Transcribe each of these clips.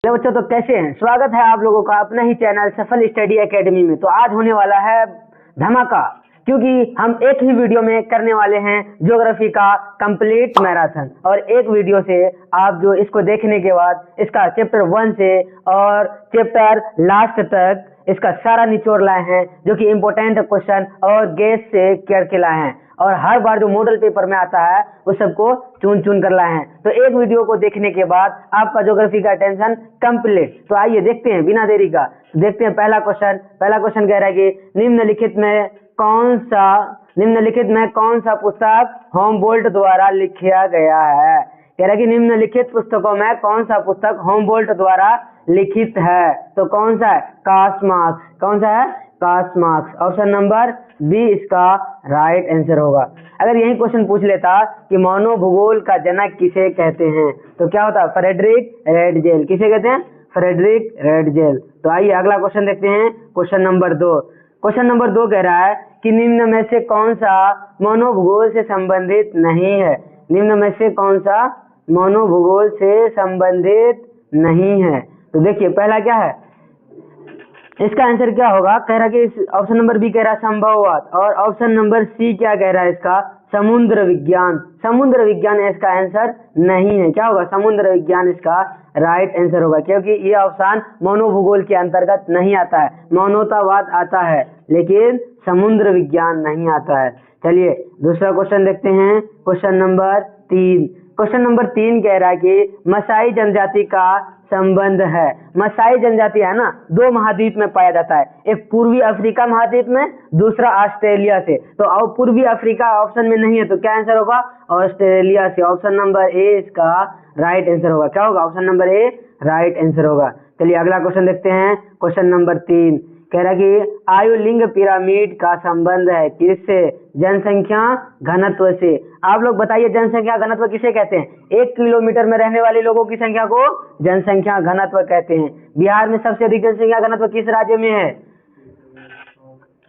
Hello बच्चों, तो कैसे हैं? स्वागत है आप लोगों का अपना ही चैनल सफल स्टडी एकेडमी में। तो आज होने वाला है धमाका, क्योंकि हम एक ही वीडियो में करने वाले हैं ज्योग्राफी का कंप्लीट मैराथन। और एक वीडियो से आप जो इसको देखने के बाद इसका चैप्टर 1 से और चैप्टर लास्ट तक इसका सारा निचोड़ लाए हैं, जो कि इम्पोर्टेंट क्वेश्चन और गेस से करके लाए हैं। और हर बार जो मॉडल पेपर में आता है उस सबको चुन चुन कर लाए हैं। तो एक वीडियो को देखने के बाद आपका ज्योग्राफी का टेंशन कंप्लीट। तो आइए देखते हैं बिना देरी का। देखते हैं पहला क्वेश्चन कह रहा है कि निम्नलिखित में कौन सा पुस्तक होमबोल्ट द्वारा लिखा गया है। कह रहा है कि निम्नलिखित पुस्तकों में कौन सा पुस्तक होमबोल्ट द्वारा लिखित है। तो कौन सा है? Karl Marx. कौन सा है? Karl Marx. Option number B इसका राइट आंसर होगा। अगर यही क्वेश्चन पूछ लेता कि मानव का जनक किसे कहते हैं, तो क्या होता? Friedrich Ratzel. किसे कहते हैं? Friedrich Ratzel. तो आइए अगला क्वेश्चन देखते हैं। क्वेश्चन नंबर 2 कह रहा है कि निम्न में से कौन सा मानव से संबंधित नहीं है। निम्न में से कौन सा मानव से संबंधित नहीं है। तो देखिए पहला क्या है, इसका आंसर क्या होगा? कह रहा है कि ऑप्शन नंबर बी कह रहा है संभववाद, और ऑप्शन नंबर सी क्या कह रहा है इसका? समुद्र विज्ञान। समुद्र विज्ञान इसका आंसर नहीं है। क्या होगा? समुद्र विज्ञान इसका राइट आंसर होगा, क्योंकि ये ऑप्शन मानव के अंतर्गत नहीं आता है। मानवतावाद आता है लेकिन समुद्र विज्ञान नहीं आता है। चलिए दूसरा क्वेश्चन देखते हैं। क्वेश्चन नंबर 3 कह रहा है कि मसाई जनजाति का संबंध है। मसाई जनजाति है ना, 2 महाद्वीप में पाया जाता है। एक पूर्वी अफ्रीका महाद्वीप में, दूसरा ऑस्ट्रेलिया से। तो अब पूर्वी अफ्रीका ऑप्शन में नहीं है, तो क्या आंसर होगा? ऑस्ट्रेलिया से। ऑप्शन नंबर ए इसका राइट आंसर होगा। क्या होगा? ऑप्शन नंबर ए राइट आंसर होगा। चलिए अगला क्वेश्चन देखते हैं। क्वेश्चन नंबर 3 कह रहा है कि आयुलिंग पिरामिड का संबंध है किससे? जनसंख्या घनत्व से। आप लोग बताइए जनसंख्या घनत्व किसे कहते हैं? 1 किलोमीटर में रहने वाले लोगों की संख्या को जनसंख्या घनत्व कहते हैं। बिहार में सबसे अधिक जनसंख्या घनत्व किस राज्य में है?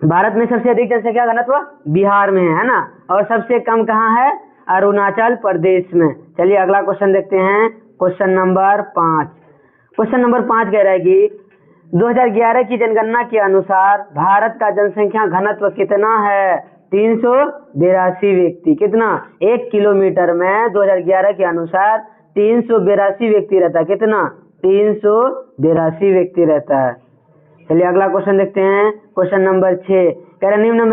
भारत में सबसे अधिक जनसंख्या घनत्व बिहार में है ना, और सबसे कम कहाँ है? अरुणाचल प्रदेश में। चलिए अगला क्वेश्चन देखते हैं। क्वेश्चन नंबर 5 कह रहा है कि 2011 की जनगणना के अनुसार भारत का जनसंख्या घनत्व कितना है? 382 व्यक्ति। कितना? 1 किलोमीटर में 2011 के अनुसार 382 व्यक्ति रहता है। कितना? 382 व्यक्ति रहता है। चलिए अगला क्वेश्चन देखते हैं। क्वेश्चन नंबर 6 कह रहा है निम्न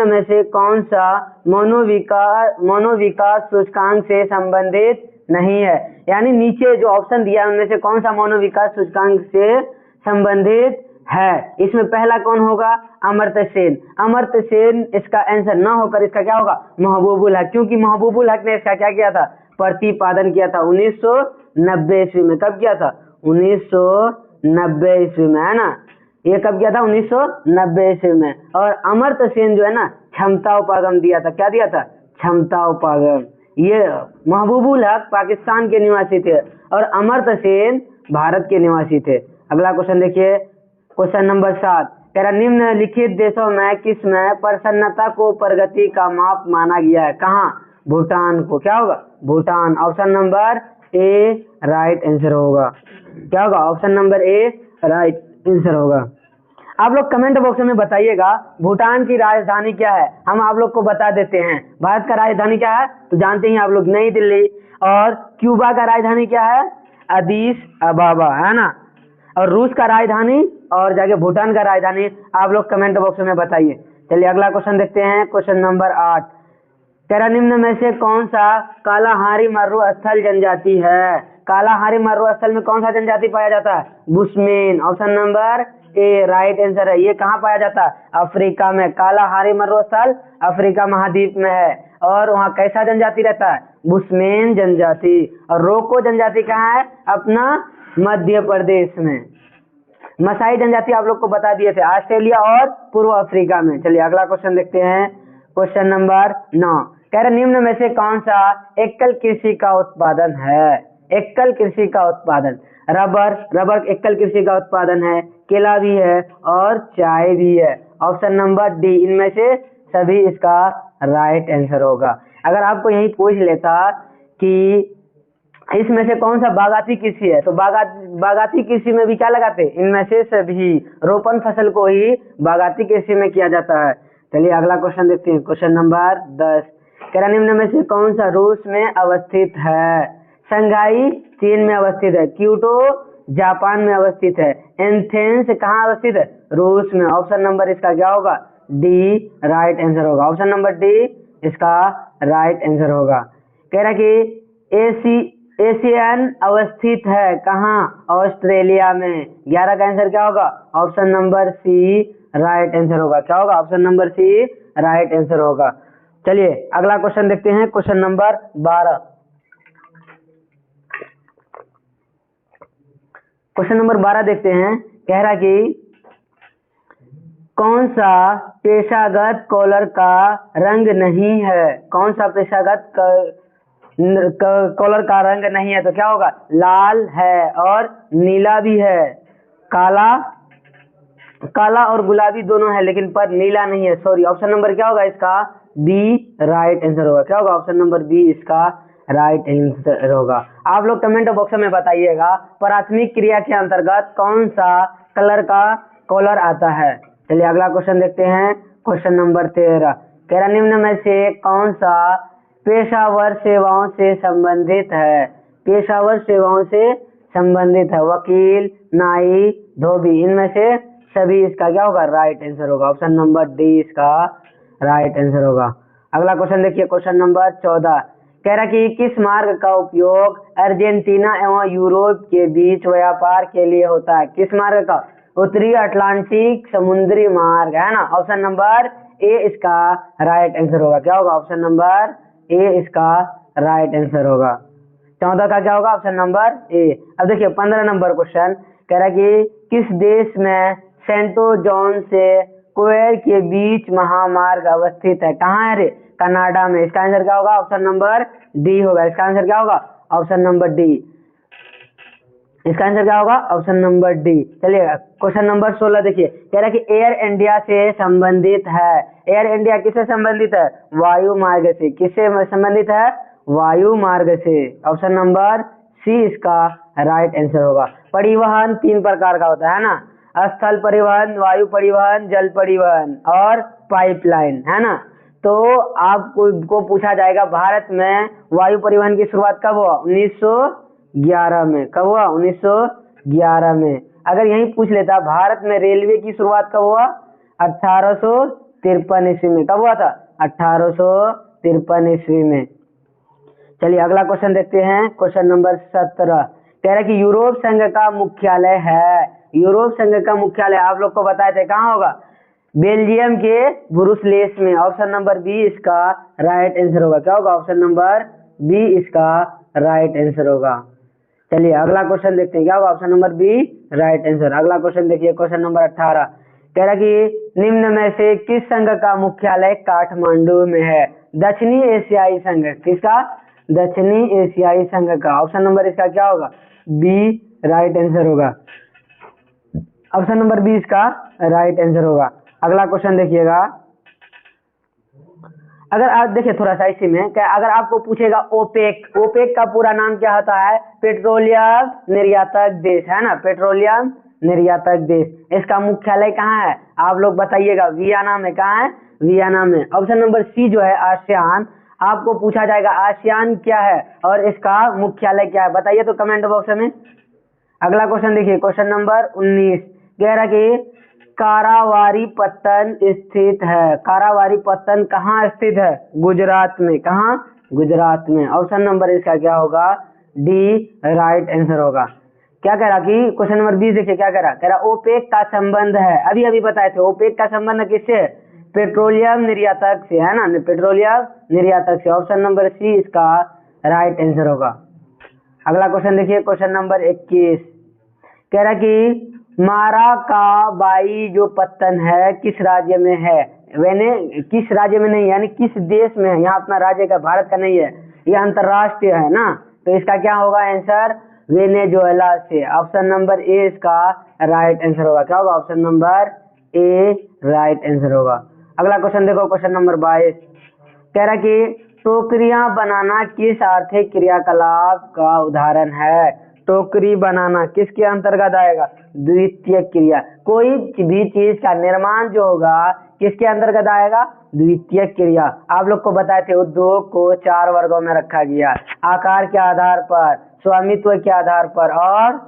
में से कौन सा मनोविकास सूचकांक से संबंधित नहीं है। यानी नीचे जो ऑप्शन दिया है उनमें से कौन सा मनोविकास सूचकांक से संबंधित है। इसमें पहला कौन होगा? अमर्त्य सेन। अमर्त्य सेन इसका आंसर ना होकर इसका क्या होगा? महबूबुल हक, क्योंकि महबूबुल हक ने इसका क्या किया था? प्रतिपादन किया था 1990 ईस्वी में। कब किया था? 1990 ईस्वी में, है ना। ये कब किया था? 1990 ईस्वी में। और अमर्त्य सेन जो है ना, क्षमता उपागम दिया था। क्या दिया था? क्षमता उपागम। ये महबूबुल हक पाकिस्तान के निवासी थे और अमर्त्य सेन भारत के निवासी थे। अगला क्वेश्चन देखिए। क्वेश्चन नंबर 7 कह रहा निम्नलिखित देशों में किस में प्रसन्नता को प्रगति का माप माना गया है? कहाँ? भूटान को। क्या होगा? भूटान। ऑप्शन नंबर ए राइट आंसर होगा। क्या होगा? ऑप्शन नंबर ए राइट आंसर होगा। आप लोग कमेंट बॉक्स में बताइएगा भूटान की राजधानी क्या है। हम आप लोग को बता देते हैं। भारत का राजधानी क्या है? तो जानते ही आप लोग, नई दिल्ली। और क्यूबा का राजधानी क्या है? अदीस अबाबा, है ना। और रूस का राजधानी और जाके भूटान का राजधानी आप लोग कमेंट बॉक्स में बताइए। चलिए अगला क्वेश्चन देखते हैं। क्वेश्चन नंबर 8 कह रहा निम्न में से कौन सा कालाहारी मरुस्थल जनजाति है? कालाहारी मरुस्थल में कौन सा जनजाति पाया जाता है? बुशमैन। ऑप्शन नंबर ए राइट आंसर है। ये कहाँ पाया जाता है? अफ्रीका में। कालाहारी मरुस्थल अफ्रीका महाद्वीप में है। और वहाँ कैसा जनजाति रहता है? बुशमैन जनजाति। और रोको जनजाति कहाँ है? अपना मध्य प्रदेश में। मसाई जनजाति आप लोग को बता दिए थे, ऑस्ट्रेलिया और पूर्व अफ्रीका में। चलिए अगला क्वेश्चन देखते हैं। क्वेश्चन नंबर 9 कह रहे निम्न में से कौन सा एकल कृषि का उत्पादन है? एकल कृषि का उत्पादन। रबर एकल कृषि का उत्पादन है, केला भी है और चाय भी है। ऑप्शन नंबर डी इनमें से सभी इसका राइट आंसर होगा। अगर आपको यही पूछ लेता कि इसमें से कौन सा बागाती कृषि है? तो बागाती कृषि में भी क्या लगाते हैं? इनमें से सभी रोपण फसल को ही बागाती कृषि में किया जाता है। चलिए अगला क्वेश्चन देखते हैं, क्वेश्चन नंबर 10। कह रहा निम्न में से कौन सा रूस में अवस्थित है? शंघाई चीन में अवस्थित है, क्योटो जापान में अवस्थित है, एथेंस कहाँ अवस्थित है? रूस में। ऑप्शन नंबर इसका क्या होगा? डी राइट आंसर होगा। ऑप्शन नंबर डी इसका राइट आंसर होगा। कह रहा कि एशियन अवस्थित है कहाँ? ऑस्ट्रेलिया में। 11 का आंसर क्या होगा? Option number C right answer होगा। क्या होगा? Option number C right answer होगा। चलिए अगला क्वेश्चन देखते हैं, क्वेश्चन नंबर 12। क्वेश्चन नंबर 12 देखते हैं। कह रहा कि कौन सा पेशागत कॉलर का रंग नहीं है? कौन सा पेशागत कॉलर का रंग नहीं है? तो क्या होगा? लाल है और नीला भी है। काला और गुलाबी दोनों है, लेकिन पर नीला नहीं है। सॉरी, ऑप्शन नंबर क्या होगा इसका? बी राइट आंसर होगा। क्या होगा? ऑप्शन नंबर बी इसका राइट आंसर होगा। आप लोग कमेंट बॉक्स में बताइएगा प्राथमिक क्रिया के अंतर्गत कौन सा कलर का कॉलर आता है। चलिए अगला क्वेश्चन देखते हैं, क्वेश्चन नंबर 13। कह रहा निम्न में से कौन सा पेशावर सेवाओं से संबंधित है? पेशावर सेवाओं से संबंधित है। वकील, नाई, धोबी, इनमें से सभी इसका क्या होगा? राइट आंसर होगा। ऑप्शन नंबर डी इसका राइट आंसर होगा। अगला क्वेश्चन देखिए, क्वेश्चन नंबर 14। कह रहा कि किस मार्ग का उपयोग अर्जेंटीना एवं यूरोप के बीच व्यापार के लिए होता है? किस मार्ग का? उत्तरी अटलांटिक समुद्री मार्ग, है ना। ऑप्शन नंबर ए इसका राइट आंसर होगा। क्या होगा? ऑप्शन नंबर ए इसका राइट आंसर होगा। 14 का क्या होगा? ऑप्शन नंबर ए। अब देखिए 15 नंबर क्वेश्चन। कह रहा कि किस देश में सेंटो जॉन से क्वेर के बीच महामार्ग अवस्थित है? कहाँ है रे? कनाडा में। इसका आंसर क्या होगा? ऑप्शन नंबर डी होगा। इसका आंसर क्या होगा? Option number D. इसका आंसर क्या होगा? Option number D. चलिए क्वेश्चन नंबर 16 देखिए। कह रहा है कि एयर इंडिया से संबंधित है। एयर इंडिया किससे संबंधित है? वायु मार्ग से। किससे संबंधित है? वायु मार्ग से। ऑप्शन नंबर सी इसका राइट आंसर होगा। परिवहन 3 प्रकार का होता है ना, स्थल परिवहन, वायु परिवहन, जल परिवहन और पाइपलाइन, है ना। तो आपको पूछा जाएगा भारत में वायु परिवहन की शुरुआत कब हुआ? 1911 में। कब हुआ? 1911 में। अगर यही पूछ लेता भारत में रेलवे की शुरुआत कब हुआ? 1853 ईस्वी में। कब हुआ था? 1853 ईस्वी में। चलिए अगला क्वेश्चन देखते हैं, क्वेश्चन नंबर 17। कह रहा है कि यूरोप संघ का मुख्यालय है। यूरोप संघ का मुख्यालय आप लोग को बताए थे कहाँ होगा? बेल्जियम के ब्रुसेल्स में। ऑप्शन नंबर बी इसका राइट आंसर होगा। क्या होगा? ऑप्शन नंबर बी इसका राइट आंसर होगा। चलिए अगला क्वेश्चन देखते हैं, क्या होगा? Option number B right answer. अगला क्वेश्चन देखिए, क्वेश्चन नंबर 18। कह रहा कि निम्न में से किस संघ का मुख्यालय काठमांडू में है? दक्षिणी एशियाई संघ। किसका? दक्षिणी एशियाई संघ का। ऑप्शन नंबर इसका क्या होगा? बी राइट आंसर होगा। ऑप्शन नंबर बी इसका राइट आंसर होगा। अगला क्वेश्चन देखिएगा। अगर आप देखिए थोड़ा सा इसी में क्या, अगर आपको पूछेगा ओपेक, ओपेक का पूरा नाम क्या होता है? पेट्रोलियम निर्यातक देश, है ना। पेट्रोलियम निर्यातक देश। इसका मुख्यालय कहाँ है? आप लोग बताइएगा। वियना में। कहाँ है? वियना में। ऑप्शन नंबर सी जो है आसियान, आपको पूछा जाएगा आसियान क्या है और इसका मुख्यालय क्या है, बताइए तो कमेंट बॉक्स में। अगला क्वेश्चन देखिए, क्वेश्चन नंबर 19। कह रहा कि कारावारी पत्तन स्थित है। कारावारी पत्तन कहाँ स्थित है? गुजरात में। कहाँ? गुजरात में। ऑप्शन नंबर इसका क्या होगा? डी राइट आंसर होगा। क्या कह रहा कि क्वेश्चन नंबर 20 देखिए क्या कह रहा? कह रहा ओपेक का संबंध है, अभी अभी बताए थे, ओपेक का संबंध किससे है? पेट्रोलियम निर्यातक से, है ना। पेट्रोलियम निर्यातक से। ऑप्शन नंबर सी इसका राइट आंसर होगा। अगला क्वेश्चन देखिए, क्वेश्चन नंबर 21। कह रहा कि माराकाबाई जो पत्तन है किस राज्य में है? मैंने किस राज्य में नहीं, यानी किस देश में है। यहाँ अपना राज्य का, भारत का नहीं है, ये अंतरराष्ट्रीय है ना। तो इसका क्या होगा आंसर? वेनेजुएला से। ऑप्शन नंबर ए इसका राइट आंसर होगा। क्या होगा? ऑप्शन नंबर ए राइट आंसर होगा। अगला क्वेश्चन देखो, क्वेश्चन नंबर 22। कह रहा कि टोकरियां बनाना किस आर्थिक क्रियाकलाप का उदाहरण है? टोकरी बनाना किसके अंतर्गत आएगा? द्वितीयक क्रिया। कोई भी चीज का निर्माण जो होगा किसके अंतर्गत आएगा? द्वितीयक क्रिया। आप लोग को बताए थे उद्योग को 4 वर्गों में रखा गया, आकार के आधार पर, स्वामित्व के आधार पर और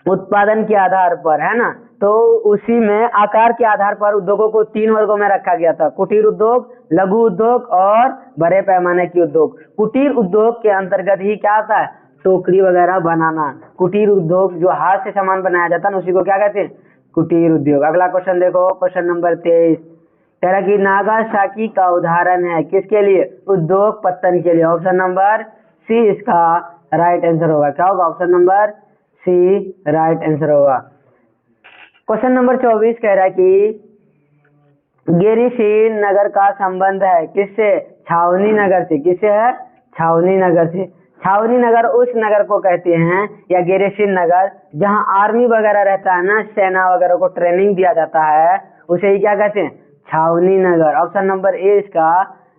उत्पादन के आधार पर, है ना। तो उसी में आकार के आधार पर उद्योगों को 3 वर्गों में रखा गया था, कुटीर उद्योग, लघु उद्योग और बड़े पैमाने के उद्योग। कुटीर उद्योग के अंतर्गत ही क्या आता है? टोकरी वगैरह बनाना। कुटीर उद्योग जो हाथ से सामान बनाया जाता है ना, उसी को क्या कहते हैं? कुटीर उद्योग। अगला क्वेश्चन देखो, क्वेश्चन नंबर 23 कह रहा कि नागासाकी का उदाहरण है किसके लिए? उद्योग पत्तन के लिए। ऑप्शन नंबर सी इसका राइट आंसर होगा। क्या होगा? Option number C right answer होगा। क्वेश्चन नंबर 24 कह रहा है कि गिरिशील नगर का संबंध है किससे? छावनी नगर से। किससे है? छावनी नगर से। छावनी नगर उस नगर को कहते हैं या गिरिशील नगर जहां आर्मी वगैरह रहता है ना, सेना वगैरह को ट्रेनिंग दिया जाता है, उसे ही क्या कहते हैं? छावनी नगर। ऑप्शन नंबर ए इसका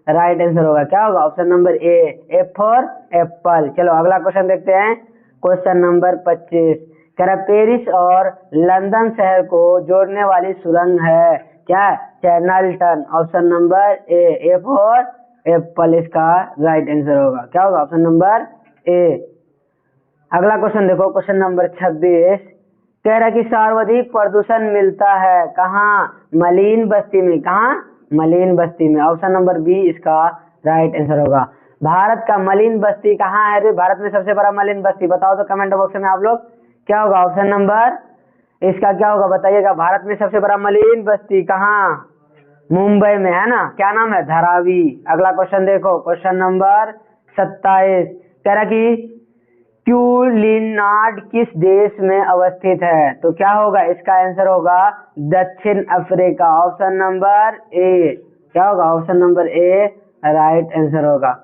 राइट आंसर होगा। क्या होगा? Option number A, F for Apple. चलो अगला क्वेश्चन देखते हैं, क्वेश्चन नंबर 25 कह रहा पेरिस और लंदन शहर को जोड़ने वाली सुरंग है क्या? Channel Tunnel. Option number A, A for apple इसका राइट आंसर होगा। क्या होगा? Option number A. अगला क्वेश्चन देखो, क्वेश्चन नंबर 26 कह रहा कि सर्वाधिक प्रदूषण मिलता है कहाँ? मलिन बस्ती में। कहाँ? मलिन बस्ती में। ऑप्शन नंबर बी इसका राइट आंसर होगा। भारत का मलिन बस्ती कहाँ है? भारत में सबसे बड़ा मलिन बस्ती बताओ तो कमेंट बॉक्स में आप लोग। क्या होगा? ऑप्शन नंबर इसका क्या होगा बताइएगा। भारत में सबसे बड़ा मलिन बस्ती कहाँ? मुंबई में, है ना। क्या नाम है? धारावी। अगला क्वेश्चन देखो, क्वेश्चन नंबर 27 कह रहा कि क्यूलिनाड किस देश में अवस्थित है? तो क्या होगा? इसका आंसर होगा दक्षिण अफ्रीका। ऑप्शन नंबर ए। क्या होगा? ऑप्शन नंबर ए राइट आंसर होगा।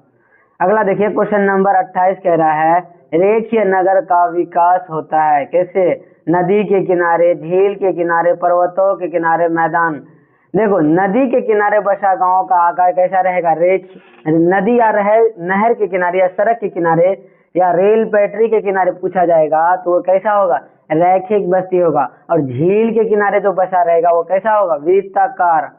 अगला देखिए, क्वेश्चन नंबर 28 कह रहा है रेखीय नगर का विकास होता है कैसे? नदी के किनारे, झील के किनारे, पर्वतों के किनारे, मैदान। देखो, नदी के किनारे बसा गांव का आकार कैसा रहेगा? नदी या नहर के किनारे या सड़क के किनारे या रेल पटरी के किनारे पूछा जाएगा तो वो कैसा होगा? रैखिक बस्ती होगा। और झील के किनारे जो बसा रहेगा वो कैसा होगा? वृत्ताकार।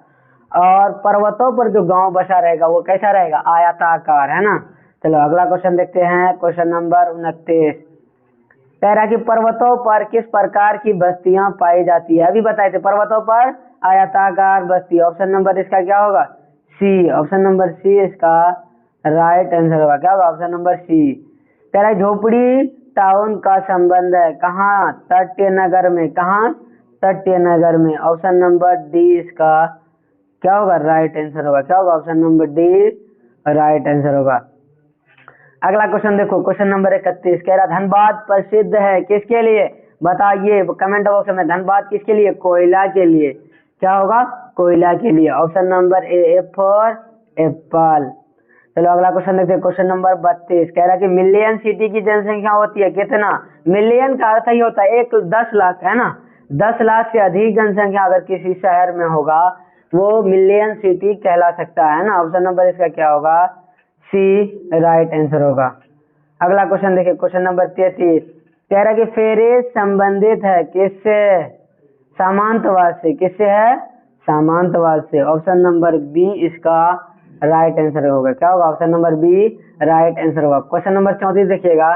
और पर्वतों पर जो गांव बसा रहेगा वो कैसा रहेगा? आयताकार, है ना। चलो अगला क्वेश्चन देखते हैं, क्वेश्चन नंबर 29 कह रहा कि पर्वतों पर किस प्रकार की बस्तियां पाई जाती है? अभी बताए थे पर्वतों पर आयताकार बस्ती। ऑप्शन नंबर इसका क्या होगा? सी। ऑप्शन नंबर सी इसका राइट आंसर होगा। क्या होगा? Option number C. कह रहा है झोपड़ी टाउन का संबंध है कहाँ? तटीय नगर में। कहाँ? तटीय नगर में। ऑप्शन नंबर डी इसका क्या होगा? राइट आंसर होगा। क्या होगा? Option number D right answer होगा। अगला क्वेश्चन देखो, क्वेश्चन नंबर 31 कह रहा धनबाद प्रसिद्ध है किसके लिए? बताइए कमेंट बॉक्स में। धनबाद किसके लिए? कोयला के लिए। क्या होगा? कोयला के लिए। Option number A, F for Apple. चलो अगला क्वेश्चन देखते हैं, क्वेश्चन नंबर 32 कह रहा कि मिलियन सिटी की जनसंख्या होती है कितना? मिलियन का अर्थ ही होता है 10 लाख, है ना। 10 लाख से अधिक जनसंख्या अगर किसी शहर में होगा वो मिलियन सिटी कहला सकता है ना। ऑप्शन नंबर इसका क्या होगा? सी राइट आंसर होगा। अगला क्वेश्चन देखिए, क्वेश्चन नंबर 33 कह रहा कि फेरेज संबंधित है किससे? सामंतवाद से। किससे है? सामंतवाद से। ऑप्शन नंबर बी इसका राइट आंसर होगा। क्या होगा? Option number B right answer होगा। क्वेश्चन नंबर 34 देखिएगा,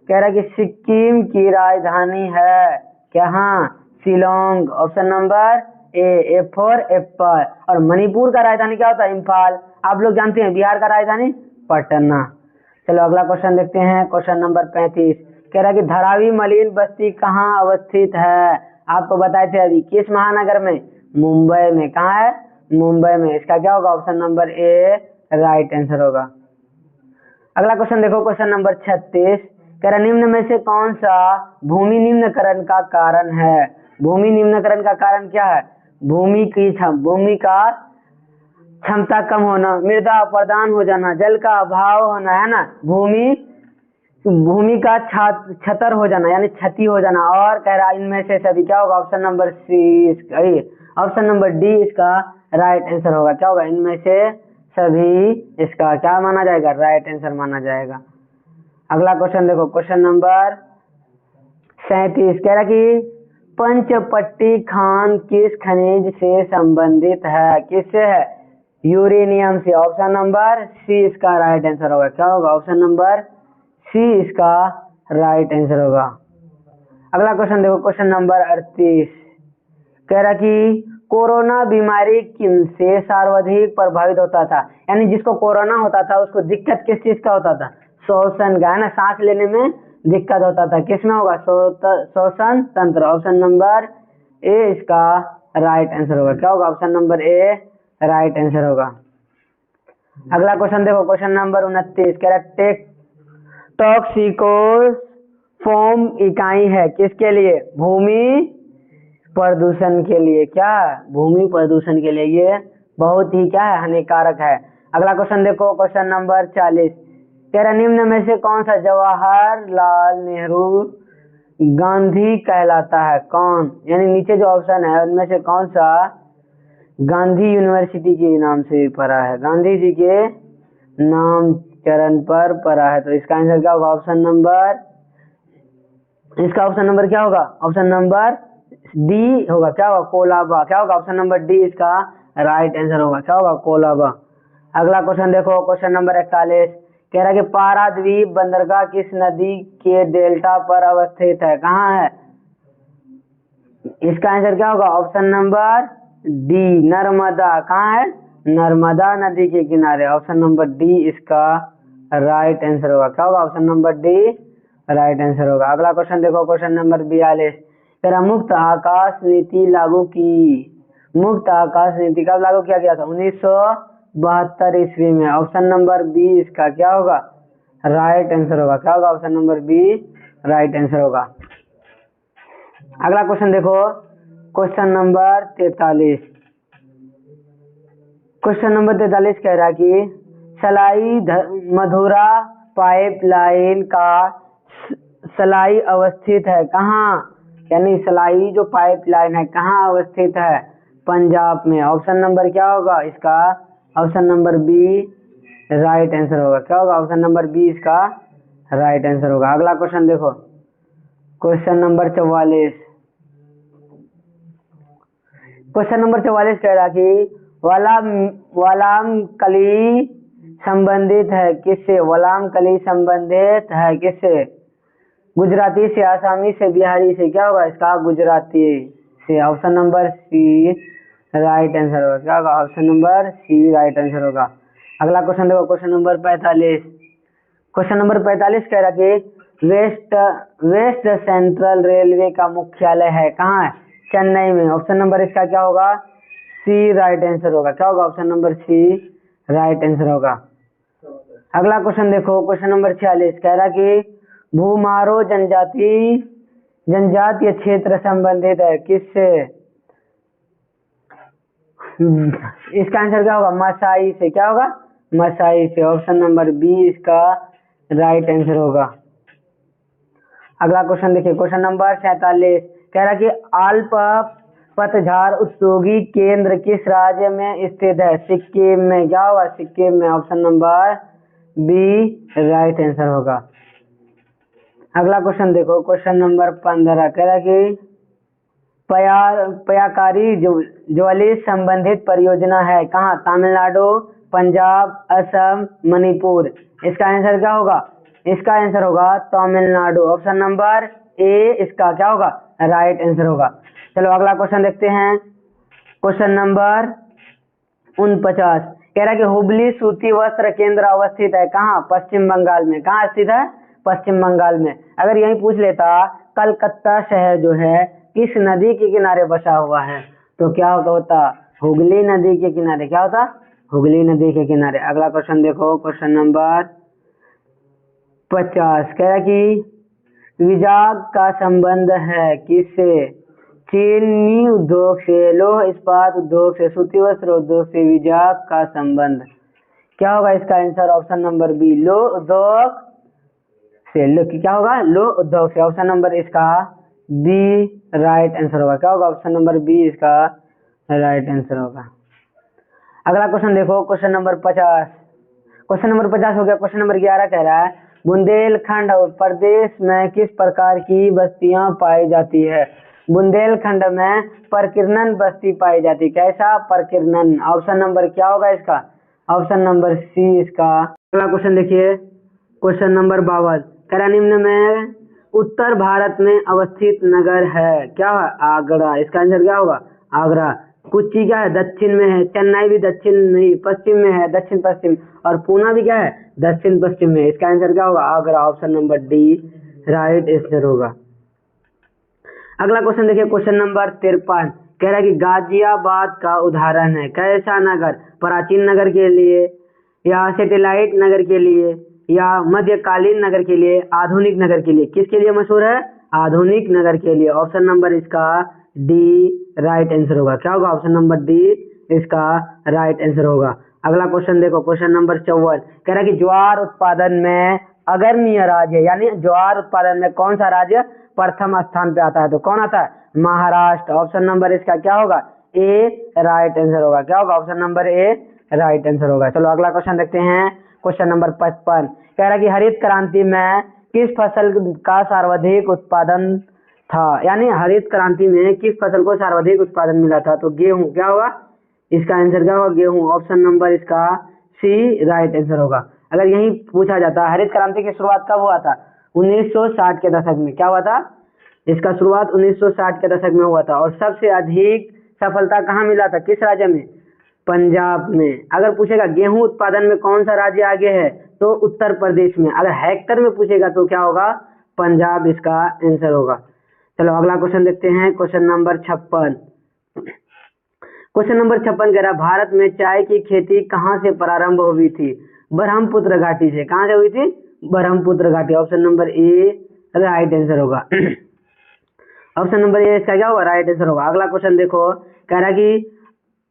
कह रहा कि सिक्किम की राजधानी है कहाँ? Shillong. Option number A, A for Apple. और मणिपुर का राजधानी क्या होता है? इम्फाल। आप लोग जानते हैं बिहार का राजधानी पटना। चलो अगला क्वेश्चन देखते हैं, क्वेश्चन नंबर 35 कह रहा कि धारावी मलिन बस्ती कहाँ अवस्थित है? आपको बताए थे अभी, किस महानगर में? मुंबई में। कहाँ है? मुंबई में। इसका क्या होगा? ऑप्शन नंबर ए राइट आंसर होगा। अगला क्वेश्चन देखो, क्वेश्चन नंबर 36 कह रहा निम्न में से कौन सा भूमि निम्नकरण का कारण है? भूमि निम्नकरण का कारण क्या है? भूमि का क्षमता कम होना, मृदा अपरदान हो जाना, जल का अभाव होना, है ना। भूमि का क्षतर हो जाना यानी क्षति हो जाना। और कह रहा इनमें से सभी। क्या होगा? Option number C option number D इसका राइट आंसर होगा। क्या होगा? इनमें से सभी इसका क्या माना जाएगा, राइट आंसर माना जाएगा। अगला क्वेश्चन देखो, क्वेश्चन नंबर 37 कह रहा कि पंचपट्टी खान किस खनिज से संबंधित है, किससे है, यूरेनियम से। ऑप्शन नंबर सी इसका राइट आंसर होगा। क्या होगा, ऑप्शन नंबर सी इसका राइट आंसर होगा। अगला क्वेश्चन देखो, क्वेश्चन नंबर 38 कह रहा कि कोरोना बीमारी किनसे सर्वाधिक प्रभावित होता था, यानी जिसको कोरोना होता था उसको दिक्कत किस चीज का होता था, श्वसन का, है ना, सांस लेने में दिक्कत होता था। किसमें होगा, श्वसन तंत्र। ऑप्शन नंबर ए इसका राइट आंसर होगा। क्या होगा, ऑप्शन नंबर ए राइट आंसर होगा। अगला क्वेश्चन देखो, क्वेश्चन नंबर 29 कह रहा टॉक्सिकोफॉर्म इकाई है किसके लिए, भूमि प्रदूषण के लिए। क्या, भूमि प्रदूषण के लिए ये बहुत ही क्या है, हानिकारक है। अगला क्वेश्चन देखो, क्वेश्चन नंबर 40 तेरा निम्न में से कौन सा जवाहरलाल नेहरू गांधी कहलाता है, कौन, यानी नीचे जो ऑप्शन है उनमें से कौन सा गांधी यूनिवर्सिटी के नाम से पढ़ा है, गांधी जी के नाम चरण पर पढ़ा है। तो इसका आंसर क्या होगा, ऑप्शन नंबर, इसका ऑप्शन नंबर क्या होगा, ऑप्शन नंबर डी होगा। क्या होगा, कोलाबा। क्या होगा, ऑप्शन नंबर डी इसका राइट आंसर होगा। क्या होगा, कोलाबा। अगला क्वेश्चन देखो, क्वेश्चन नंबर 41 कह रहा है कि पारादीप बंदरगाह किस नदी के डेल्टा पर अवस्थित है, कहाँ है। इसका आंसर क्या होगा, ऑप्शन नंबर डी नर्मदा। कहाँ है, नर्मदा नदी के किनारे। ऑप्शन नंबर डी इसका राइट आंसर होगा। क्या होगा, option number D right answer होगा। अगला क्वेश्चन देखो, क्वेश्चन नंबर 42 तेरा मुक्त आकाश नीति लागू की, मुक्त आकाश नीति कब लागू किया गया था, 1972 ईस्वी में। ऑप्शन नंबर बी इसका क्या होगा, राइट आंसर होगा। क्या होगा, option number B right answer होगा। अगला क्वेश्चन देखो, क्वेश्चन नंबर 43, क्वेश्चन नंबर 43 कह रहा कि सलाई मधुरा पाइपलाइन का सलाई अवस्थित है कहाँ, यानी सलाई जो पाइपलाइन है कहाँ अवस्थित है, पंजाब में। ऑप्शन नंबर क्या होगा इसका, option number B right answer होगा। क्या होगा, ऑप्शन नंबर बी इसका राइट आंसर होगा। अगला क्वेश्चन देखो, क्वेश्चन नंबर 44, क्वेश्चन नंबर 44 कह रहा कि वलाम कली संबंधित है किससे, वलाम कली संबंधित है किससे, गुजराती से, आसामी से, बिहारी से। क्या होगा इसका, गुजराती से। Option number C right answer होगा। क्या होगा, option number C right answer होगा। अगला क्वेश्चन देखो, क्वेश्चन नंबर 45, क्वेश्चन नंबर 45 कह रहा कि वेस्ट सेंट्रल रेलवे का मुख्यालय है कहाँ है, चेन्नई में। ऑप्शन नंबर इसका क्या होगा, सी राइट आंसर होगा। क्या होगा, option number C right answer होगा। अगला क्वेश्चन देखो, क्वेश्चन नंबर 46 कह रहा कि भूमारो जनजातीय क्षेत्र संबंधित है किससे, इसका आंसर क्या होगा, मसाई से। क्या होगा, मसाई से। ऑप्शन नंबर बी इसका राइट आंसर होगा। अगला क्वेश्चन देखिए, क्वेश्चन नंबर 47 कह रहा कि अल्प पतझड़ उद्योगी केंद्र किस राज्य में स्थित है, सिक्किम में। क्या होगा, सिक्किम में। Option number B right answer होगा। अगला क्वेश्चन देखो, क्वेश्चन नंबर 15 कह रहा कि पयाकारी ज्वेलरी संबंधित परियोजना है कहाँ, तमिलनाडु, पंजाब, असम, मणिपुर। इसका आंसर क्या होगा, इसका आंसर होगा तमिलनाडु। ऑप्शन नंबर ए इसका क्या होगा, राइट आंसर होगा। चलो अगला क्वेश्चन देखते हैं, क्वेश्चन नंबर 49 कह रहा है कि हुबली सूती वस्त्र केंद्र अवस्थित है कहाँ, पश्चिम बंगाल में। कहाँ स्थित है, पश्चिम बंगाल में। अगर यही पूछ लेता कलकत्ता शहर जो है किस नदी के किनारे बसा हुआ है, तो क्या होता, हुगली नदी के किनारे। क्या होता, हुगली नदी के किनारे। अगला क्वेश्चन देखो, क्वेश्चन नंबर 50 कह रहा है कि विजाग का संबंध है किससे, चीनी उद्योग से, लौह इस्पात उद्योग से, सूती वस्त्र उद्योग से विजाग का संबंध। क्या होगा इसका आंसर, ऑप्शन नंबर बी लौह उद्योग से। क्या होगा, लौह उद्योग से। ऑप्शन नंबर इसका बी राइट आंसर होगा। क्या होगा, ऑप्शन नंबर बी इसका राइट आंसर होगा। अगला क्वेश्चन देखो, क्वेश्चन नंबर 50। क्वेश्चन नंबर 50 हो गया। क्वेश्चन नंबर 11 कह रहा है बुंदेलखंड प्रदेश में किस प्रकार की बस्तियां पाई जाती है? बुंदेलखंड में परकिरनन बस्ती पाई जाती है। कैसा? परकिरनन। ऑप्शन नंबर क्या होगा इसका? ऑप्शन नंबर सी इसका। अगला क्वेश्चन देखिए, क्वेश्चन नंबर 52 कह रहा निम्न में उत्तर भारत में अवस्थित नगर है, क्या है? आगरा। इसका आंसर क्या होगा? आगरा। कोच्चि क्या है? दक्षिण में है। चेन्नई भी दक्षिण नहीं, पश्चिम में है, दक्षिण पश्चिम। और पूना भी क्या है? दक्षिण पश्चिम में। इसका आंसर क्या होगा? Agra. Option number D right answer होगा। अगला क्वेश्चन देखिए, क्वेश्चन नंबर 53 कह रहा है कि गाजियाबाद का उदाहरण है। कैसा नगर? प्राचीन नगर के लिए, या सैटेलाइट नगर के लिए, या मध्यकालीन नगर के लिए, आधुनिक नगर के लिए? किसके लिए मशहूर है? आधुनिक नगर के लिए। ऑप्शन नंबर इसका डी राइट आंसर होगा। क्या होगा? ऑप्शन नंबर डी इसका राइट आंसर होगा। अगला क्वेश्चन देखो, क्वेश्चन नंबर 54 कह रहा है कि ज्वार उत्पादन में अग्रणीय राज्य, यानी ज्वार उत्पादन में कौन सा राज्य प्रथम स्थान पे आता है? तो कौन आता है? महाराष्ट्र। ऑप्शन नंबर इसका क्या होगा? ए राइट आंसर होगा। क्या होगा? ऑप्शन नंबर ए राइट आंसर होगा। चलो अगला क्वेश्चन देखते हैं, क्वेश्चन नंबर 55 कह रहा है कि हरित क्रांति में किस फसल का सर्वाधिक उत्पादन था? यानी हरित क्रांति में किस फसल को सर्वाधिक उत्पादन मिला था? तो गेहूं। क्या होगा? इसका आंसर क्या होगा? गेहूं। ऑप्शन नंबर इसका सी राइट आंसर होगा। अगर यही पूछा जाता हरित क्रांति की शुरुआत कब हुआ था? 1960 के दशक में। क्या हुआ था? इसका शुरुआत 1960 के दशक में हुआ था। और सबसे अधिक सफलता कहाँ मिला था? किस राज्य में? पंजाब में। अगर पूछेगा गेहूं उत्पादन में कौन सा राज्य आगे है, तो उत्तर प्रदेश में। अगर हेक्टर में पूछेगा तो क्या होगा? पंजाब इसका आंसर होगा। चलो अगला क्वेश्चन देखते हैं, क्वेश्चन नंबर 56। क्वेश्चन नंबर 56 कह रहा भारत में चाय की खेती कहाँ से प्रारंभ हुई थी? ब्रह्मपुत्र घाटी से। कहाँ से हुई थी? ब्रह्मपुत्र घाटी। ऑप्शन नंबर ए राइट आंसर होगा। ऑप्शन नंबर ए इसका क्या होगा? राइट आंसर होगा। अगला क्वेश्चन देखो, कह रहा कि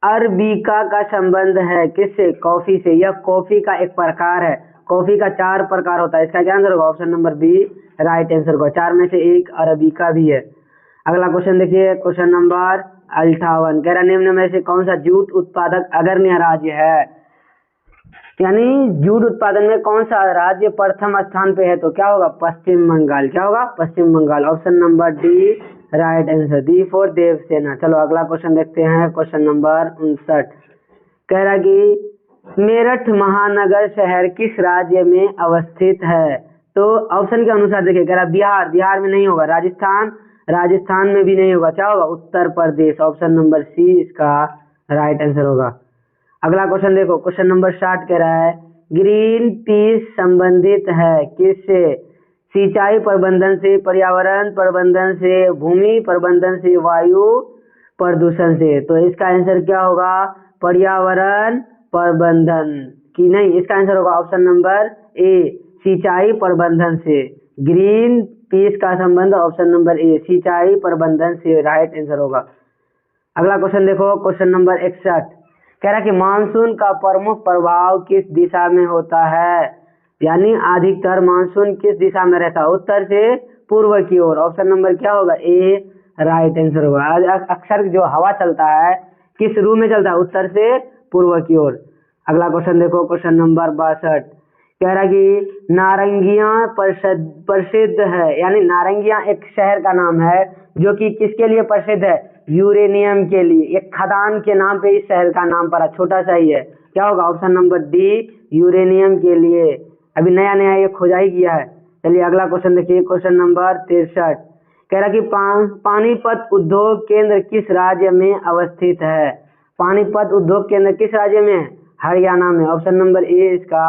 अरबिका का संबंध है किससे? कॉफी से। यह कॉफी का एक प्रकार है। कॉफी का 4 प्रकार होता है। इसका क्या आंसर होगा? Option number B right answer होगा। 4 में से एक अरबिका भी है। अगला क्वेश्चन देखिए, क्वेश्चन नंबर 58 कह रहा निम्न में से कौन सा जूट उत्पादक अग्रणी राज्य है? यानी जूट उत्पादन में कौन सा राज्य प्रथम स्थान पे है? तो क्या होगा? पश्चिम बंगाल। क्या होगा? Paschim Bangal. Option number D right answer. D for Devsena. चलो अगला क्वेश्चन देखते हैं, क्वेश्चन नंबर 59 कह रहा कि मेरठ महानगर शहर किस राज्य में अवस्थित है? तो ऑप्शन के अनुसार देखिए, कह रहा बिहार। बिहार में नहीं होगा। राजस्थान। राजस्थान में भी नहीं होगा। क्या होगा? उत्तर प्रदेश। ऑप्शन नंबर सी इसका राइट आंसर होगा। अगला क्वेश्चन देखो, क्वेश्चन नंबर 60 कह रहा है ग्रीन पीस संबंधित है किससे? सिंचाई प्रबंधन से, पर्यावरण प्रबंधन से, भूमि प्रबंधन से, वायु प्रदूषण से। तो इसका आंसर क्या होगा? पर्यावरण प्रबंधन की नहीं, इसका आंसर होगा ऑप्शन नंबर ए सिंचाई प्रबंधन से। ग्रीन पीस का संबंध ऑप्शन नंबर ए सिंचाई प्रबंधन से राइट आंसर होगा। अगला क्वेश्चन देखो, क्वेश्चन नंबर 61 कह रहा है कि मानसून का प्रमुख प्रभाव किस दिशा में होता है? यानी अधिकतर मानसून किस दिशा में रहता है? उत्तर से पूर्व की ओर। ऑप्शन नंबर क्या होगा? ए राइट आंसर होगा। अक्सर जो हवा चलता है किस रू में चलता है? उत्तर से पूर्व की ओर। अगला क्वेश्चन देखो, क्वेश्चन नंबर 62 कह रहा कि नारंगियां प्रसिद्ध है। यानी नारंगियां एक शहर का नाम है जो कि किसके लिए प्रसिद्ध है? यूरेनियम के लिए। एक खदान के नाम पे इस शहर का नाम पड़ा, छोटा सा ही है। क्या होगा? ऑप्शन नंबर डी यूरेनियम के लिए। अभी नया नया ये खोजाई किया है। चलिए अगला क्वेश्चन देखिए, क्वेश्चन नंबर 63 कह रहा कि पानीपत उद्योग केंद्र किस राज्य में अवस्थित है? पानीपत उद्योग केंद्र किस राज्य में है? हरियाणा में। ऑप्शन नंबर ए इसका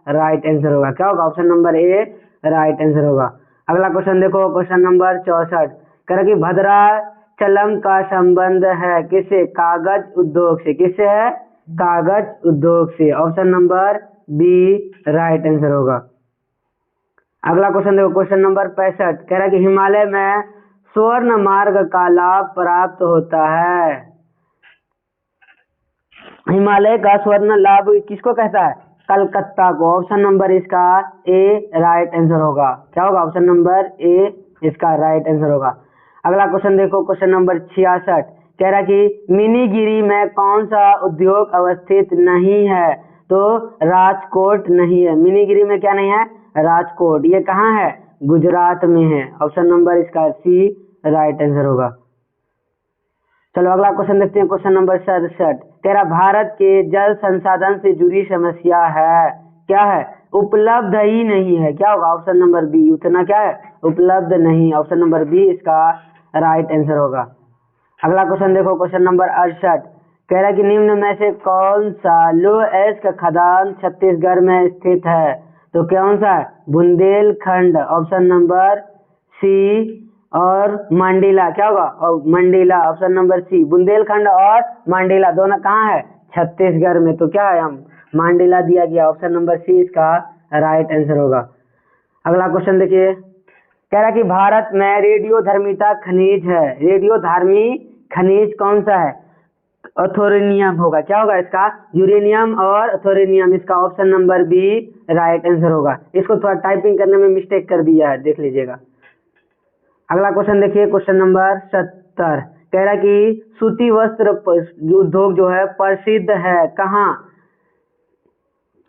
राइट आंसर होगा। क्या होगा? ऑप्शन नंबर ए राइट आंसर होगा। अगला क्वेश्चन देखो, क्वेश्चन नंबर 64 कह रहा कि भद्राचलम का संबंध है किससे? कागज उद्योग से। किससे है? कागज उद्योग से। Option number B right answer होगा। अगला क्वेश्चन देखो, क्वेश्चन नंबर 65 कह रहा कि हिमालय में स्वर्ण मार्ग का लाभ प्राप्त होता है। हिमालय का स्वर्ण लाभ किसको कहता है? कलकत्ता को। ऑप्शन नंबर इसका ए राइट आंसर होगा। क्या होगा? ऑप्शन नंबर ए इसका राइट आंसर होगा। अगला क्वेश्चन देखो, क्वेश्चन नंबर 66 कह रहा कि मिनीगिरी में कौन सा उद्योग अवस्थित नहीं है, तो राजकोट नहीं है। मिनीगिरी में क्या नहीं है, राजकोट। ये कहाँ है, गुजरात में है। ऑप्शन नंबर इसका सी राइट आंसर होगा। चलो अगला क्वेश्चन देखते हैं, क्वेश्चन नंबर 67। तेरा भारत के जल संसाधन से जुड़ी समस्या है, क्या है, उपलब्ध ही नहीं है। क्या होगा, ऑप्शन नंबर बी, उतना क्या है, उपलब्ध नहीं। ऑप्शन नंबर बी इसका राइट आंसर होगा। अगला क्वेश्चन देखो, क्वेश्चन नंबर 68। कह रहा है कि निम्न में से कौन सा लो एस का खदान छत्तीसगढ़ में स्थित है, तो कौन सा है, बुंदेलखंड। ऑप्शन नंबर सी और मंडीला। क्या होगा, और मंडीला। ऑप्शन नंबर सी, बुंदेलखंड और मंडीला दोनों कहाँ है, छत्तीसगढ़ में। तो क्या है, हम मंडीला दिया गया। ऑप्शन नंबर सी इसका राइट आंसर होगा। अगला क्वेश्चन देखिए, कह रहा है कि भारत में रेडियोधर्मिता खनिज है, रेडियोधर्मी खनिज कौन सा है, ऑथोरेनियम होगा। क्या होगा इसका, यूरेनियम और ऑथोरेनियम। इसका option number B right answer होगा। इसको थोड़ा टाइपिंग करने में मिस्टेक कर दिया है, देख लीजिएगा। अगला क्वेश्चन देखिए, क्वेश्चन नंबर 70। कह रहा है कि सूती वस्त्र उद्योग जो है प्रसिद्ध है कहाँ,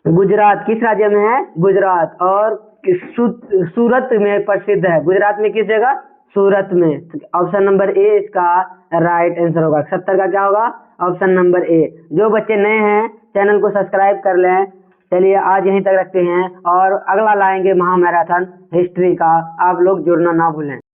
गुजरात। किस राज्य में है, गुजरात। और सूरत में प्रसिद्ध है। गुजरात में किस जगह, सूरत में। ऑप्शन नंबर ए इसका राइट आंसर होगा। 70 का क्या होगा, ऑप्शन नंबर ए। जो बच्चे नए हैं चैनल को सब्सक्राइब कर लें। चलिए आज यहीं तक रखते हैं, और अगला लाएंगे महामैराथन हिस्ट्री का, आप लोग जुड़ना ना भूलें।